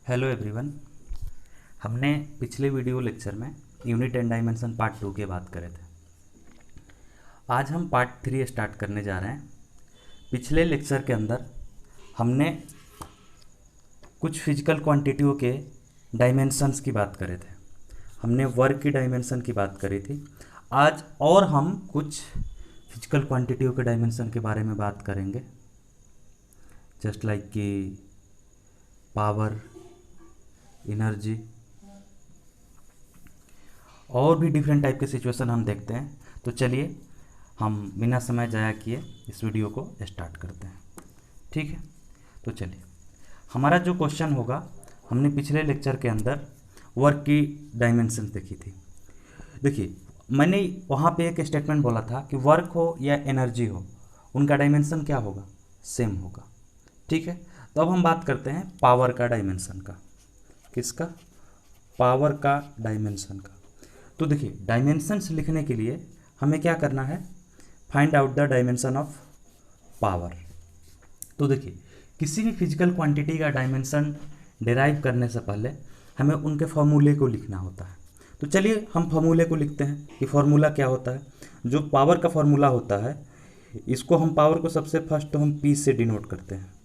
Hello everyone. हमने पिछले video lecture में यूनिट एंड डायमेंशन पार्ट 2 की बात करे थे। आज हम पार्ट 3 स्टार्ट करने जा रहे हैं। पिछले लेक्चर के अंदर हमने कुछ फिजिकल क्वांटिटियों के डायमेंशंस की बात करे थे। हमने वर्क की डायमेंशन की बात करी थी। आज और हम कुछ फिजिकल क्वांटिटियों के डायमेंशन के बारे में बात करेंगे, जस्ट लाइक कि पावर, एनर्जी और भी डिफरेंट टाइप के सिचुएशन हम देखते हैं। तो चलिए हम बिना समय जाया किए इस वीडियो को स्टार्ट करते हैं। ठीक है, तो चलिए हमारा जो क्वेश्चन होगा, हमने पिछले लेक्चर के अंदर वर्क की डायमेंशन देखी थी। देखिए, मैंने वहाँ पे एक स्टेटमेंट बोला था कि वर्क हो या एनर्जी हो, उनका डायमेंशन क्या होगा, सेम होगा। ठीक है, तो अब हम बात करते हैं पावर का डायमेंशन का। किसका? पावर का डायमेंशन का। तो देखिए, डायमेंशंस लिखने के लिए हमें क्या करना है, find out the dimension of power. तो देखिए, किसी भी फिजिकल क्वांटिटी का डायमेंशन डिराइव करने से पहले हमें उनके फॉर्मूले को लिखना होता है। तो चलिए हम फॉर्मूले को लिखते हैं कि फॉर्मूला क्या होता है। जो पावर का फॉर्मूला होता है, इसको हम पावर को सबसे फर्स्ट तो हम पी से डिनोट करते हैं।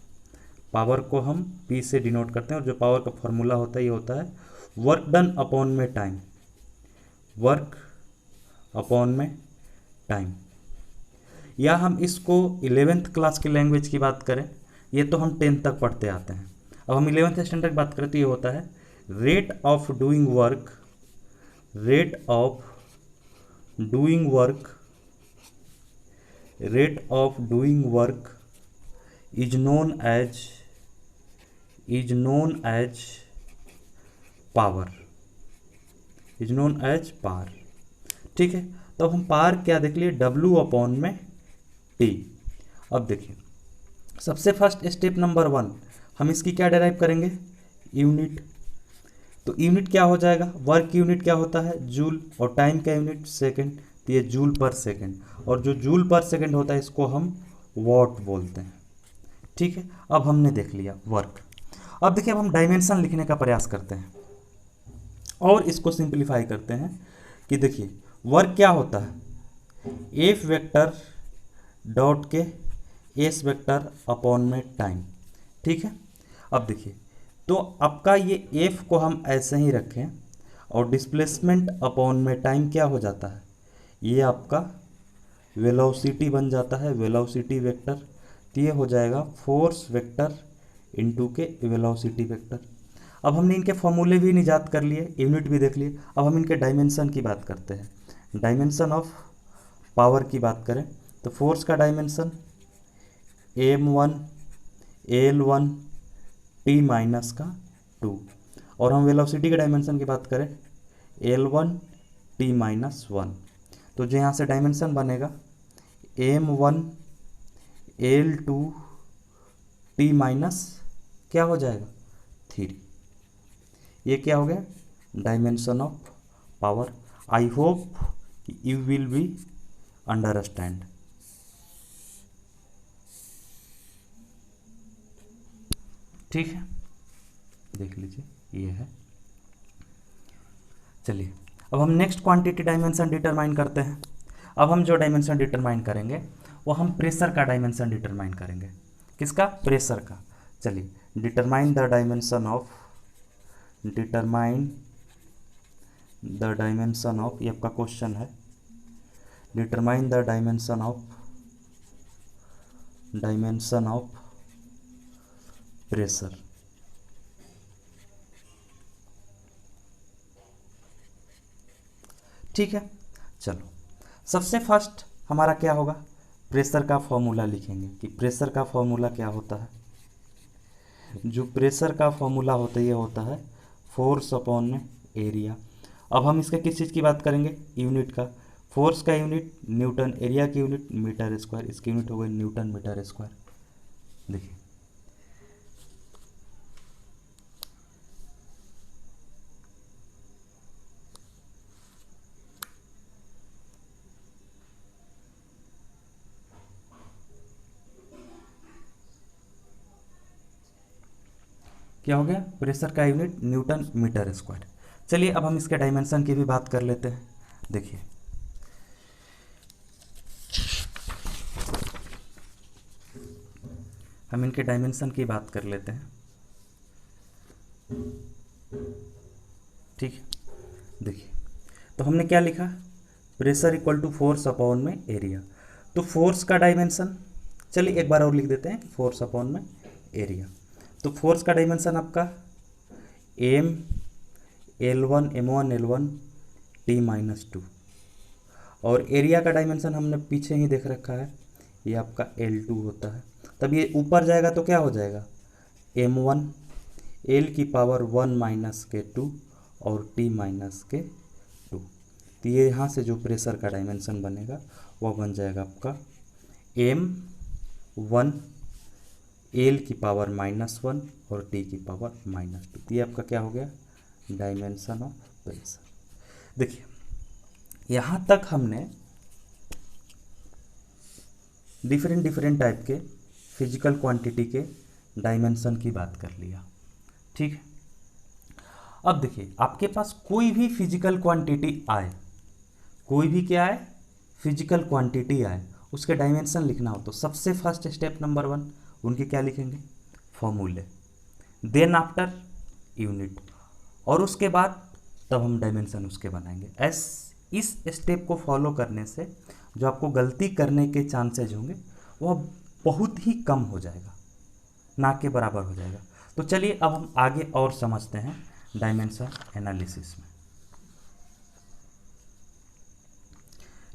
पावर को हम पी से डिनोट करते हैं, और जो पावर का फॉर्मूला होता है ये होता है वर्क डन अपॉन में टाइम। वर्क अपॉन में टाइम, या हम इसको 11th क्लास की लैंग्वेज की बात करें, ये तो हम 10th तक पढ़ते आते हैं। अब हम 11th स्टैंडर्ड की बात करें तो ये होता है rate of doing work. Rate of doing work, rate of doing work is known as power, is known as power. ठीक है, तो अब हम पावर क्या देख लिए, W अपॉन में T। अब देखिए, सबसे फर्स्ट स्टेप नंबर 1, हम इसकी क्या डिराइव करेंगे, यूनिट। तो यूनिट क्या हो जाएगा, वर्क यूनिट क्या होता है, जूल, और टाइम का यूनिट सेकंड, तो ये जूल पर सेकंड, और जो जूल पर सेकंड होता है इसको हम वॉट बोलते हैं। ठीक है, अब हमने देख लिया वर्क। अब देखिए, अब हम डायमेंशन लिखने का प्रयास करते हैं और इसको सिंप्लीफाई करते हैं कि देखिए वर्क क्या होता है, एफ वेक्टर डॉट के एस वेक्टर अपॉन में टाइम। ठीक है, अब देखिए, तो आपका ये एफ को हम ऐसे ही रखें और डिस्प्लेसमेंट अपॉन में टाइम क्या हो जाता है, ये आपका वेलोसिटी बन जाता है, वेलोसिटी वेक्टर। तो ये हो जाएगा फोर्स वेक्टर इनटू के वेलोसिटी वेक्टर। अब हमने इनके फॉर्मूले भी निजात कर लिए, यूनिट भी देख लिए। अब हम इनके डायमेंशन की बात करते हैं। डायमेंशन ऑफ पावर की बात करें तो फोर्स का dimension m1 L1 T minus का 2, और हम वेलोसिटी के डायमेंशन की बात करें L1 T माइनस 1। तो जो यहाँ से डायमेंशन बनेगा m1 L2 T माइनस क्या हो जाएगा 3। ये क्या हो गया, dimension of power. I hope you will be understand. ठीक है, देख लीजिए ये है। चलिए अब हम नेक्स्ट क्वांटिटी डायमेंशन डिटरमाइन करते हैं। अब हम जो डायमेंशन डिटरमाइन करेंगे वो हम प्रेशर का डायमेंशन डिटरमाइन करेंगे। किसका, प्रेशर का। चलिए, determine the dimension of, determine the dimension of, ये आपका क्वेश्चन है, determine the dimension of pressure. ठीक है, चलो सबसे फर्स्ट हमारा क्या होगा, प्रेशर का फॉर्मूला लिखेंगे कि प्रेशर का फॉर्मूला क्या होता है। जो प्रेशर का फॉर्मूला होता है ये होता है फोर्स अपॉन में एरिया। अब हम इसका किस चीज़ की बात करेंगे, यूनिट का। फोर्स का यूनिट न्यूटन, एरिया की यूनिट मीटर स्क्वायर, इसकी यूनिट हो गई न्यूटन मीटर स्क्वायर। देखिए, क्या हो गया, प्रेशर का यूनिट न्यूटन मीटर स्क्वायर। चलिए अब हम इसके डायमेंशन की भी बात कर लेते हैं। देखिए हम इनके डायमेंशन की बात कर लेते हैं। ठीक है, देखिए तो हमने क्या लिखा, pressure equal to force upon में एरिया। तो फोर्स का डायमेंशन, चलिए एक बार और लिख देते हैं, फोर्स अपॉन में एरिया। तो फोर्स का डायमेंशन आपका M L1 M1 L1 T-2, और एरिया का डायमेंशन हमने पीछे ही देख रखा है, ये आपका L2 होता है। तब ये ऊपर जाएगा तो क्या हो जाएगा, M1 L की पावर 1-K2 और T-2। तो ये यहाँ से जो प्रेशर का डायमेंशन बनेगा वह बन जाएगा आपका M1 L की पावर -1 और T की पावर -2। तो ये आपका क्या हो गया, डायमेंशन ऑफ प्रेशर। देखिए यहाँ तक हमने डिफरेंट टाइप के फिजिकल क्वांटिटी के डायमेंशन की बात कर लिया। ठीक है, अब देखिए आपके पास कोई भी फिजिकल क्वांटिटी आए, कोई भी क्या आए, फिजिकल क्वांटिटी आए, उसके डायमेंशन लिखना हो तो सबसे फर्स्ट स्टेप नंबर 1 उनके क्या लिखेंगे, फॉर्मूले, देन आफ्टर यूनिट, और उसके बाद तब हम डायमेंशन उसके बनाएंगे। इस स्टेप को फॉलो करने से जो आपको गलती करने के चांसेज होंगे वह बहुत ही कम हो जाएगा, ना के बराबर हो जाएगा। तो चलिए अब हम आगे और समझते हैं डायमेंशन एनालिसिस में।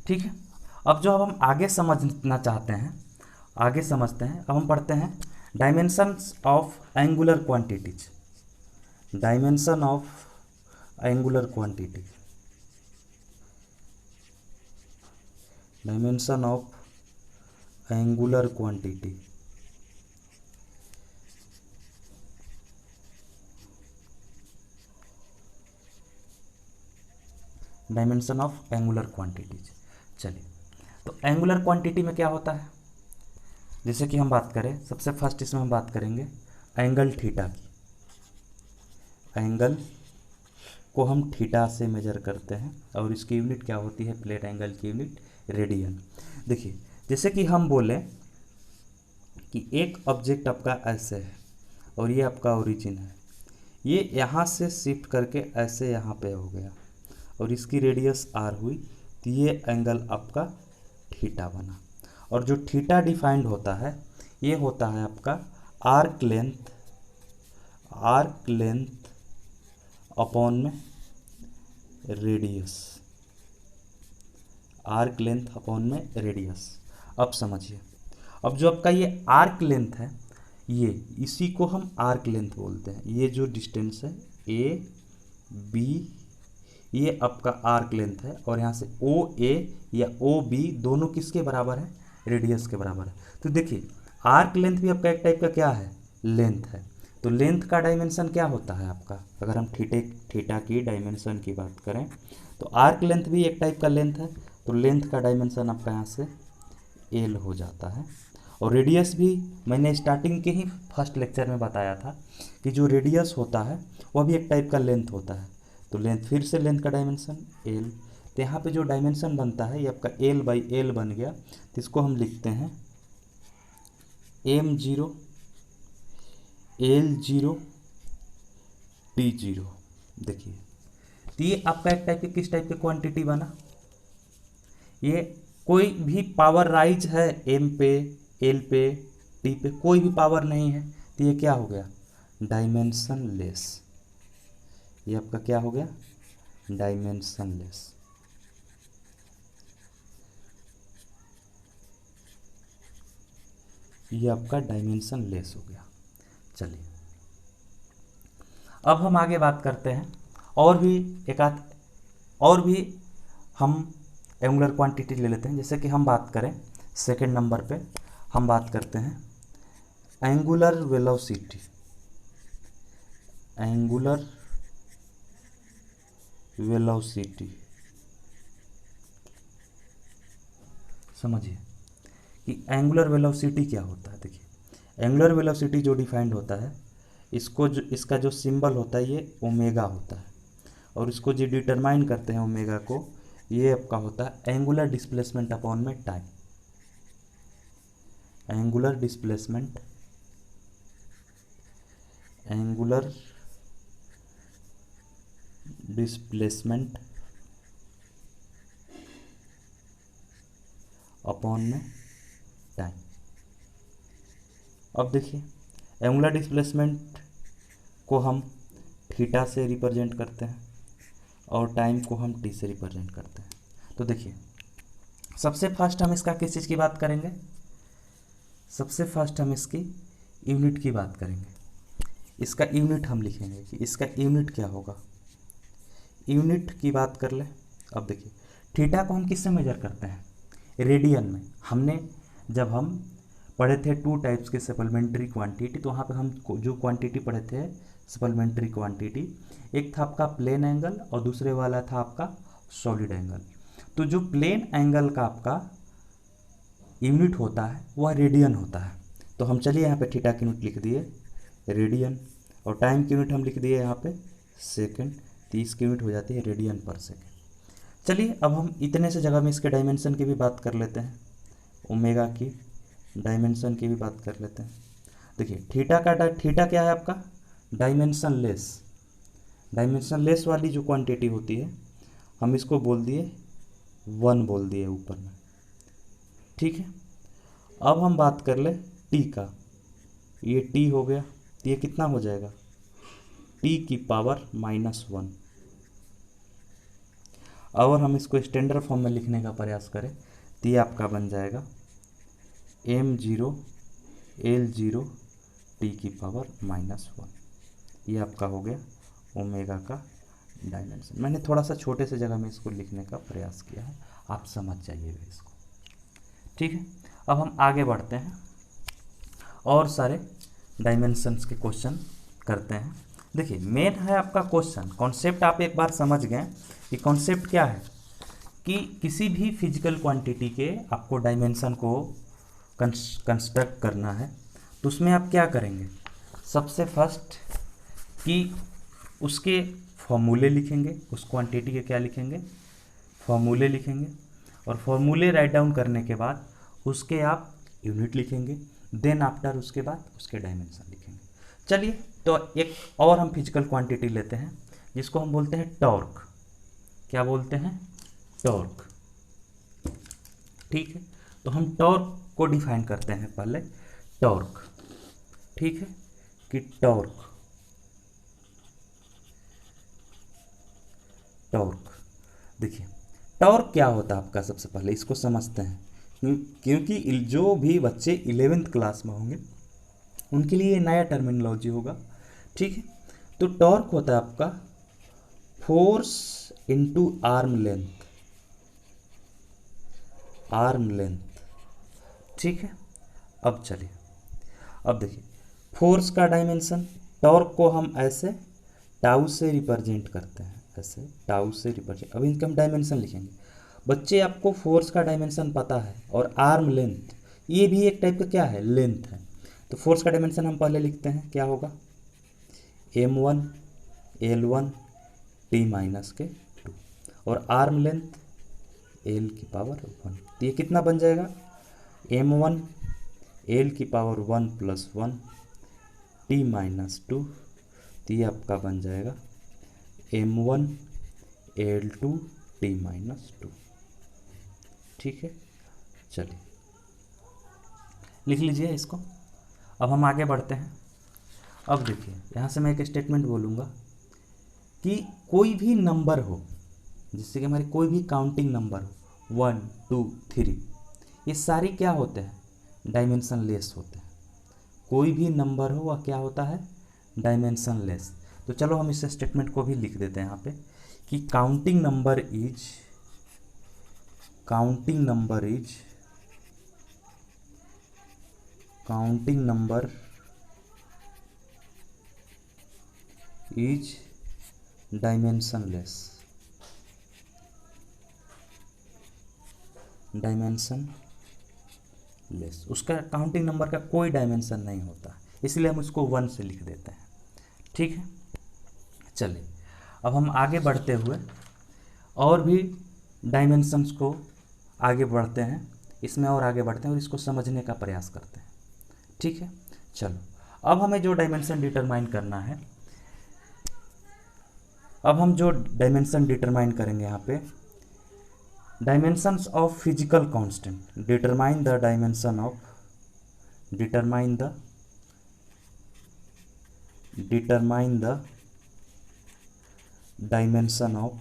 ठीक है, अब जो हम आगे समझना चाहते हैं, आगे समझते हैं, अब हम पढ़ते हैं dimensions of angular quantities. Dimension of angular quantity, dimension of angular quantity. Dimension of angular quantities. चलिए तो एंगुलर क्वांटिटी में क्या होता है, जैसे कि हम बात करें, सबसे फर्स्ट इसमें हम बात करेंगे एंगल थीटा की। एंगल को हम थीटा से मेजर करते हैं और इसकी यूनिट क्या होती है, प्लेट एंगल की यूनिट रेडियन। देखिए जैसे कि हम बोले कि एक ऑब्जेक्ट आपका ऐसे है और ये आपका ओरिजिन है, ये यहाँ से शिफ्ट करके ऐसे यहाँ पे हो गया और इसकी रेडियस r हुई, तो ये एंगल आपका थीटा बना। और जो थीटा डिफाइंड होता है ये होता है आपका आर्क लेंथ अपॉन में रेडियस, आर्क लेंथ अपॉन में रेडियस। अब समझिए, अब जो आपका ये आर्क लेंथ है, ये इसी को हम आर्क लेंथ बोलते हैं। ये जो डिस्टेंस है ए बी, ये आपका आर्क लेंथ है, और यहाँ से ओ ए या ओ बी दोनों किसके बराबर है, रेडियस के बराबर है। तो देखिए आर्क लेंथ भी आपका एक टाइप का क्या है, लेंथ है। तो लेंथ का डायमेंशन क्या होता है आपका, अगर हम थीटा की डायमेंशन की बात करें तो आर्क लेंथ भी एक टाइप का लेंथ है, तो लेंथ का डायमेंशन आपका यहाँ से एल हो जाता है। और रेडियस भी मैंने स्टार्टिंग के ही फर्स्ट लेक्चर में बताया था कि जो रेडियस होता है वह भी एक टाइप का लेंथ होता है। तो लेंथ, फिर से लेंथ का डायमेंशन एल। तो यहाँ पे जो डायमेंशन बनता है ये आपका एल बाई एल बन गया, तो इसको हम लिखते हैं M0 L0 T0। देखिए तो ये आपका एक टाइप के किस टाइप के क्वांटिटी बना, ये कोई भी पावर राइज है एम पे, एल पे, टी पे, कोई भी पावर नहीं है, तो ये क्या हो गया, डायमेंशन लेस। ये आपका क्या हो गया, डायमेंशन लेस। ये आपका डायमेंशन लेस हो गया। चलिए अब हम आगे बात करते हैं, और भी एक आध और भी हम एंगुलर क्वांटिटी ले लेते हैं। जैसे कि हम बात करें सेकंड नंबर पे, हम बात करते हैं एंगुलर वेलोसिटी। एंगुलर वेलोसिटी, समझिए कि एंगुलर वेलोसिटी क्या होता है। देखिए एंगुलर वेलोसिटी जो डिफाइंड होता है, इसको जो इसका जो सिंबल होता है ये ओमेगा होता है, और इसको जो डिटरमाइन करते हैं ओमेगा को, ये आपका होता है एंगुलर डिस्प्लेसमेंट अपॉन में time. Angular displacement, angular displacement upon में टाइम। अब देखिए एंगुलर डिस्प्लेसमेंट को हम थीटा से रिप्रेजेंट करते हैं और टाइम को हम टी से रिप्रेजेंट करते हैं। तो देखिए सबसे फर्स्ट हम इसका किस चीज़ की बात करेंगे, सबसे फर्स्ट हम इसकी यूनिट की बात करेंगे। इसका यूनिट हम लिखेंगे कि इसका यूनिट क्या होगा, यूनिट की बात कर ले। अब देखिए थीटा को हम किससे मेजर करते हैं, रेडियन में। हमने जब हम पढ़े थे टू टाइप्स के सप्लीमेंट्री क्वांटिटी, तो वहाँ पे हम जो क्वांटिटी पढ़े थे सप्लीमेंट्री क्वांटिटी, एक था आपका प्लेन एंगल और दूसरे वाला था आपका सॉलिड एंगल। तो जो प्लेन एंगल का आपका यूनिट होता है वह रेडियन होता है। तो हम चलिए यहाँ पे थीटा की यूनिट लिख दिए रेडियन, और टाइम की यूनिट हम लिख दिए यहाँ पे सेकेंड। 30 की यूनिट हो जाती है रेडियन पर सेकेंड। चलिए अब हम इतने से जगह में इसके डायमेंशन की भी बात कर लेते हैं, ओमेगा की डायमेंशन की भी बात कर लेते हैं। देखिए थीटा क्या है आपका, डायमेंशन लेस। डायमेंशन लेस वाली जो क्वांटिटी होती है हम इसको बोल दिए 1 बोल दिए ऊपर में, ठीक है। अब हम बात कर ले टी का, ये टी हो गया, तो ये कितना हो जाएगा टी की पावर -1। और हम इसको स्टैंडर्ड फॉर्म में लिखने का प्रयास करें तो ये आपका बन जाएगा m0 L0 टी की पावर -1। ये आपका हो गया ओमेगा का डायमेंशन। मैंने थोड़ा सा छोटे से जगह में इसको लिखने का प्रयास किया है, आप समझ जाइएगा इसको, ठीक है। अब हम आगे बढ़ते हैं और सारे डायमेंशंस के क्वेश्चन करते हैं। देखिए मेन है आपका क्वेश्चन, कॉन्सेप्ट आप एक बार समझ गए कि कॉन्सेप्ट क्या है, कि किसी भी फिजिकल क्वांटिटी के आपको डायमेंशन को कंस्ट्रक्ट करना है। तो उसमें आप क्या करेंगे, सबसे फर्स्ट कि उसके फॉर्मूले लिखेंगे, उस क्वांटिटी के क्या लिखेंगे, फॉर्मूले लिखेंगे, और फॉर्मूले राइट डाउन करने के बाद उसके आप यूनिट लिखेंगे, देन आफ्टर उसके बाद उसके डायमेंशन लिखेंगे। चलिए तो एक और हम फिजिकल क्वांटिटी लेते हैं जिसको हम बोलते हैं टॉर्क। क्या बोलते हैं, टॉर्क, ठीक है। तो हम टॉर्क को डिफाइन करते हैं पहले, टॉर्क, ठीक है, कि टॉर्क देखिए टॉर्क क्या होता है आपका, सबसे पहले इसको समझते हैं, क्योंकि जो भी बच्चे 11th क्लास में होंगे उनके लिए ये नया टर्मिनोलॉजी होगा, ठीक है। तो टॉर्क होता है आपका force into arm length, arm length, ठीक है। अब चलिए अब देखिए फोर्स का डायमेंशन, टॉर्क को हम ऐसे टाउ से रिप्रेजेंट करते हैं, ऐसे टाउ से रिप्रेजेंट। अब इनके हम डायमेंशन लिखेंगे। बच्चे आपको फोर्स का डायमेंशन पता है, और आर्म लेंथ ये भी एक टाइप का क्या है, लेंथ है। तो फोर्स का डायमेंशन हम पहले लिखते हैं, क्या होगा m1 L1 T-2, और आर्म लेंथ L की पावर 1। तो ये कितना बन जाएगा m1 L की पावर 1 + 1 T-2। तो ये आपका बन जाएगा m1 L2 T-2, ठीक है। चलिए लिख लीजिए इसको। अब हम आगे बढ़ते हैं। अब देखिए यहाँ से मैं एक स्टेटमेंट बोलूँगा कि कोई भी नंबर हो, जिससे कि हमारी कोई भी काउंटिंग नंबर हो 1 2 3, ये सारी क्या होते हैं, डायमेंशन लेस होते हैं। कोई भी नंबर हो वह क्या होता है, डायमेंशन लेस। तो चलो हम इस स्टेटमेंट को भी लिख देते हैं यहाँ पे कि काउंटिंग नंबर इज डायमेंशनलेस, उसका काउंटिंग नंबर का कोई डायमेंशन नहीं होता, इसलिए हम उसको 1 से लिख देते हैं। ठीक है, चलिए अब हम आगे बढ़ते हुए और भी डायमेंशंस को आगे बढ़ते हैं, इसमें और आगे बढ़ते हैं और इसको समझने का प्रयास करते हैं। ठीक है, चलो अब हमें जो डायमेंशन डिटरमाइन करना है, अब हम जो डायमेंशन डिटरमाइन करेंगे यहाँ पे, dimensions of physical constant, determine the dimension of, determine the dimension of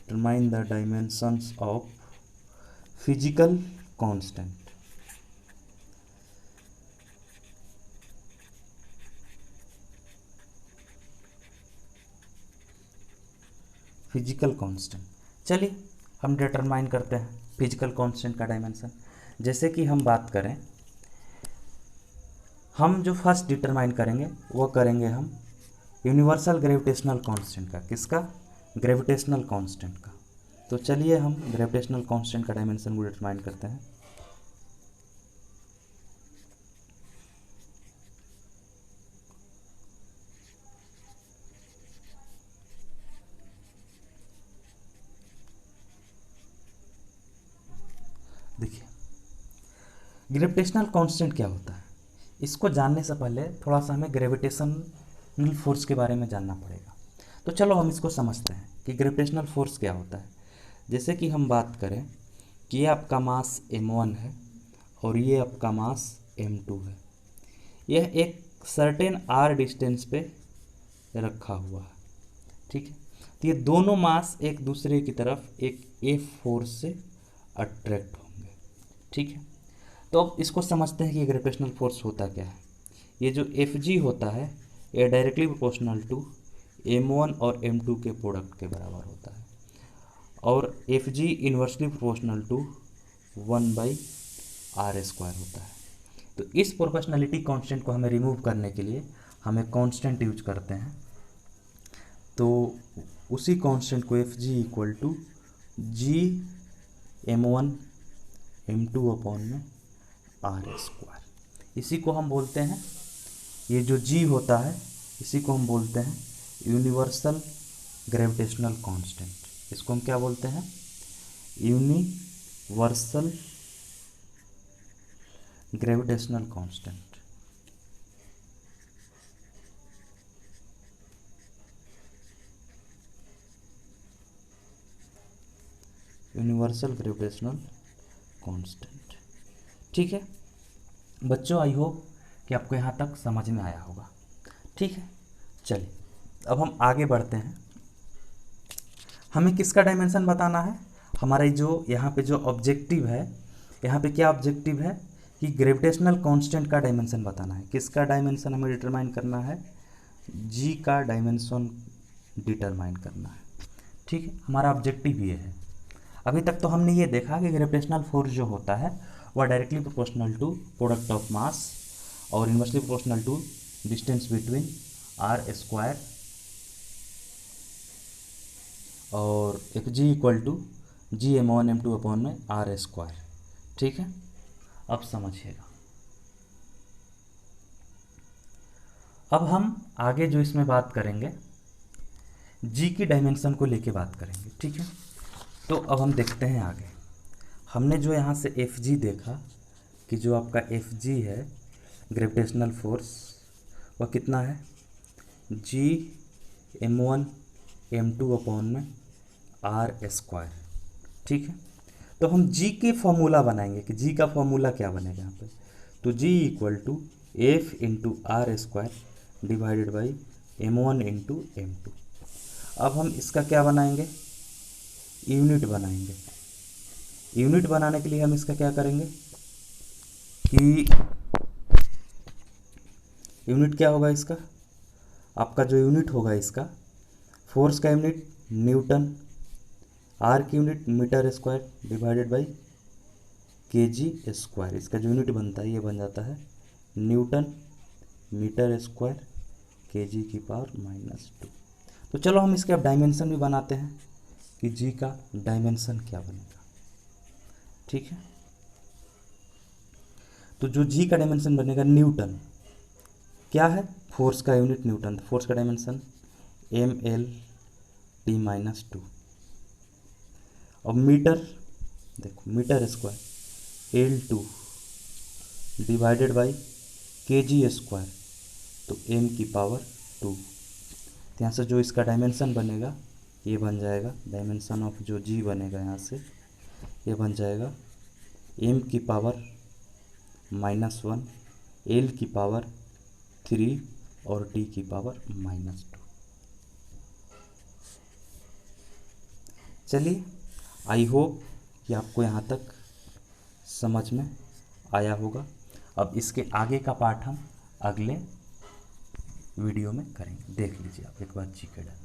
determine the dimensions of physical constant। Physical constant, चलिए हम डिटरमाइन करते हैं फिजिकल कांस्टेंट का डायमेंशन। जैसे कि हम बात करें, हम जो फर्स्ट डिटरमाइन करेंगे वो करेंगे हम यूनिवर्सल ग्रेविटेशनल कांस्टेंट का। किसका? ग्रेविटेशनल कांस्टेंट का। तो चलिए हम ग्रेविटेशनल कांस्टेंट का डायमेंशन को डिटरमाइन करते हैं। देखिए ग्रेविटेशनल कांस्टेंट क्या होता है, इसको जानने से पहले थोड़ा सा हमें ग्रेविटेशनल फोर्स के बारे में जानना पड़ेगा। तो चलो हम इसको समझते हैं कि ग्रेविटेशनल फोर्स क्या होता है। जैसे कि हम बात करें कि ये आपका मास m1 है और ये आपका मास m2 है, यह एक सर्टेन r डिस्टेंस पे रखा हुआ है। ठीक है, तो ये दोनों मास एक दूसरे की तरफ एक F फोर्स से अट्रैक्ट होंगे। ठीक है, तो अब इसको समझते हैं कि ग्रेविटेशनल फोर्स होता क्या है। ये जो Fg होता है ये डायरेक्टली प्रोपोर्शनल टू m1 और m2 के प्रोडक्ट के बराबर होता है, और Fg inversely proportional to 1/r² होता है। तो इस प्रोपोर्शनलिटी कांस्टेंट को हमें रिमूव करने के लिए हमें कांस्टेंट यूज करते हैं। तो उसी कांस्टेंट को Fg equal to g m1 m2 upon में r², इसी को हम बोलते हैं, ये जो g होता है इसी को हम बोलते हैं यूनिवर्सल ग्रेविटेशनल कांस्टेंट। इसको हम क्या बोलते हैं? Universal gravitational constant. Universal gravitational constant. ठीक है बच्चों, आई होप कि आपको यहाँ तक समझ में आया होगा। ठीक है, चलिए अब हम आगे बढ़ते हैं। हमें किसका डायमेंशन बताना है? हमारा जो यहाँ पे जो ऑब्जेक्टिव है, यहाँ पे क्या ऑब्जेक्टिव है कि ग्रेविटेशनल कांस्टेंट का डायमेंशन बताना है। किसका डायमेंशन हमें डिटरमाइन करना है? जी का डायमेंशन डिटरमाइन करना है। ठीक है, हमारा ऑब्जेक्टिव ये है। अभी तक तो हमने ये देखा कि ग्रेविटेशनल फोर्स जो होता है वह directly proportional to product of mass और inversely proportional to distance between r² और Fg equal to G m1 m2 upon में r²। ठीक है, अब समझिएगा। अब हम आगे जो इसमें बात करेंगे जी की डायमेंशन को लेके बात करेंगे। ठीक है, तो अब हम देखते हैं आगे। हमने जो यहाँ से Fg देखा कि जो आपका Fg है ग्रेविटेशनल फोर्स वह कितना है? जी m1 m2 अपॉन में r²। ठीक है, तो हम जी के फॉर्मूला बनाएंगे कि जी का फॉर्मूला क्या बनेगा यहाँ पे। तो G equal to F into r² divided by m1 into m2। अब हम इसका क्या बनाएंगे? यूनिट बनाएंगे। यूनिट बनाने के लिए हम इसका क्या करेंगे कि यूनिट क्या होगा इसका? आपका जो यूनिट होगा इसका फोर्स का यूनिट न्यूटन, आर की unit metre square divided by kg²। इसका जो यूनिट बनता है ये बन जाता है न्यूटन मीटर स्क्वायर kg⁻²। तो चलो हम इसके अब डायमेंशन भी बनाते हैं कि जी का डायमेंशन क्या बनेगा। ठीक है, तो जो जी का डायमेंशन बनेगा न्यूटन, क्या है, फोर्स का यूनिट न्यूटन, तो फोर्स का डायमेंशन mL/T-2। अब मीटर, देखो metre square L2 divided by kg², तो m⁻²। तो यहाँ से जो इसका डायमेंशन बनेगा ये बन जाएगा, डायमेंशन ऑफ जो जी बनेगा यहाँ से ये बन जाएगा m⁻⁻1 L⁻³ और T⁻²। चलिए, आई होप कि आपको यहाँ तक समझ में आया होगा। अब इसके आगे का पार्ट हम अगले वीडियो में करेंगे, देख लीजिए आप एक बार जी के डायमेंशन।